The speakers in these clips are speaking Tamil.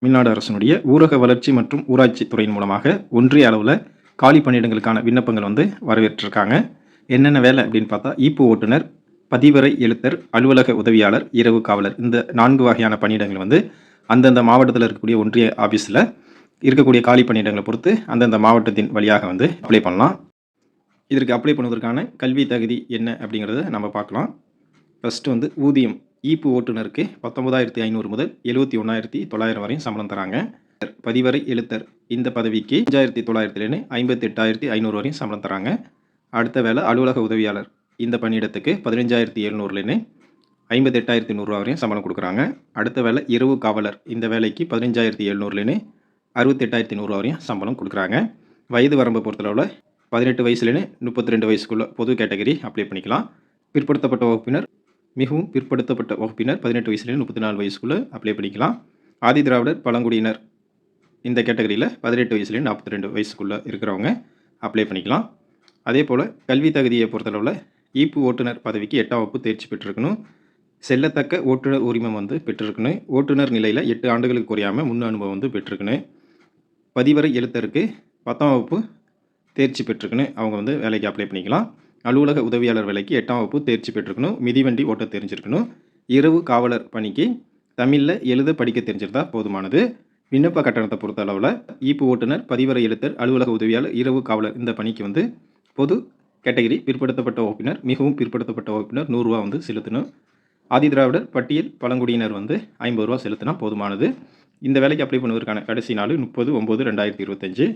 தமிழ்நாடு அரசினுடைய ஊரக வளர்ச்சி மற்றும் ஊராட்சி துறையின் மூலமாக ஒன்றிய அளவில் காலி பணியிடங்களுக்கான விண்ணப்பங்கள் வந்து வரவேற்றிருக்காங்க. என்னென்ன வேலை அப்படின்னு பார்த்தா, ஈப்பு ஓட்டுநர், பதிவறை எழுத்தர், அலுவலக உதவியாளர், இரவு காவலர், இந்த 4 வகையான பணியிடங்கள் வந்து அந்தந்த மாவட்டத்தில் இருக்கக்கூடிய ஒன்றிய ஆஃபீஸில் இருக்கக்கூடிய காலி பணியிடங்களை பொறுத்து அந்தந்த மாவட்டத்தின் வழியாக வந்து அப்ளை பண்ணலாம். இதற்கு அப்ளை பண்ணுவதற்கான கல்வி தகுதி என்ன அப்படிங்கிறத நம்ம பார்க்கலாம். ஃபஸ்ட்டு வந்து ஊதியம். ஈப்பு ஓட்டுநருக்கு 19,500 முதல் 71,900 வரையும் சம்பளம் தராங்க. பதிவறை எழுத்தர் இந்த பதவிக்கு 5,900 58,500 வரையும் சம்பளம் தராங்க. அடுத்த வேலை அலுவலக உதவியாளர் இந்த பணியிடத்துக்கு 15,700 58,100 வரையும் சம்பளம் கொடுக்குறாங்க. அடுத்த வேலை இரவு காவலர் இந்த வேலைக்கு 15,700 68,100 வரையும் சம்பளம் கொடுக்குறாங்க. வயது வரம்பை பொறுத்தளவில் 18 வயசுலேருந்து 32 வயசுக்குள்ள பொது கேட்டகரி அப்ளை பண்ணிக்கலாம். பிற்படுத்தப்பட்ட வகுப்பினர், மிகவும் பிற்படுத்தப்பட்ட வகுப்பினர் 18 வயசுலேருந்து 34 வயசுக்குள்ளே அப்ளை பண்ணிக்கலாம். ஆதி திராவிடர், பழங்குடியினர் இந்த கேட்டகரியில் 18 வயசுலேருந்து 42 வயசுக்குள்ளே இருக்கிறவங்க அப்ளை பண்ணிக்கலாம். அதே போல் கல்வி தகுதியை பொறுத்தளவில் ஈப்பு ஓட்டுநர் பதவிக்கு 8ஆம் வகுப்பு தேர்ச்சி பெற்றிருக்கணும். செல்லத்தக்க ஓட்டுநர் உரிமம் வந்து பெற்றிருக்கணும். ஓட்டுநர் நிலையில் 8 ஆண்டுகளுக்கு குறையாமல் முன் அனுபவம் வந்து பெற்றிருக்கணும். பதிவறை எழுத்தருக்கு 10ஆம் வகுப்பு தேர்ச்சி பெற்றிருக்கணும். அவங்க வந்து வேலைக்கு அப்ளை பண்ணிக்கலாம். அலுவலக உதவியாளர் வேலைக்கு 8ஆம் வகுப்பு தேர்ச்சி பெற்றிருக்கணும். மிதிவண்டி ஓட்ட தெரிஞ்சிருக்கணும். இரவு காவலர் பணிக்கு தமிழில் எழுத படிக்க தெரிஞ்சிருந்தால் போதுமானது. விண்ணப்ப கட்டணத்தை பொறுத்த அளவில் ஈப்பு ஓட்டுநர், பதிவறை எழுத்தர், அலுவலக உதவியாளர், இரவு காவலர் இந்த பணிக்கு வந்து பொது கேட்டகரி பிற்படுத்தப்பட்ட வகுப்பினர், மிகவும் பிற்படுத்தப்பட்ட வகுப்பினர் 100 ரூபா வந்து செலுத்தணும். ஆதி திராவிடர், பட்டியல், பழங்குடியினர் வந்து 50 ரூபா செலுத்தினா போதுமானது. இந்த வேலைக்கு அப்ளை பண்ணுவதற்கான கடைசி நாள் 30/9/2025.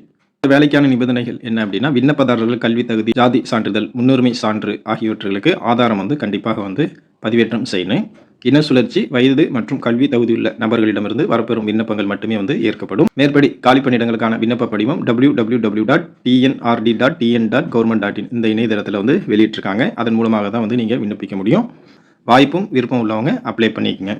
இந்த வேலைக்கான நிபந்தனைகள் என்ன அப்படின்னா, விண்ணப்பதாரர்கள் கல்வி தகுதி, ஜாதி சான்றிதழ், முன்னுரிமை சான்று ஆகியவற்றுகளுக்கு ஆதாரம் வந்து கண்டிப்பாக வந்து பதிவேற்றம் செய்யணும். இன சுழற்சி, வயது மற்றும் கல்வி தகுதியுள்ள நபர்களிடமிருந்து வரப்பெறும் விண்ணப்பங்கள் மட்டுமே வந்து ஏற்கப்படும். மேற்படி காலி பணியிடங்களுக்கான விண்ணப்ப படிவம் www.tnrd.tn.government.in இந்த இணையதளத்தில் வந்து வெளியிட்டிருக்காங்க. அதன் மூலமாக தான் வந்து நீங்கள் விண்ணப்பிக்க முடியும். வாய்ப்பும் விருப்பம் உள்ளவங்க அப்ளை பண்ணிக்கங்க.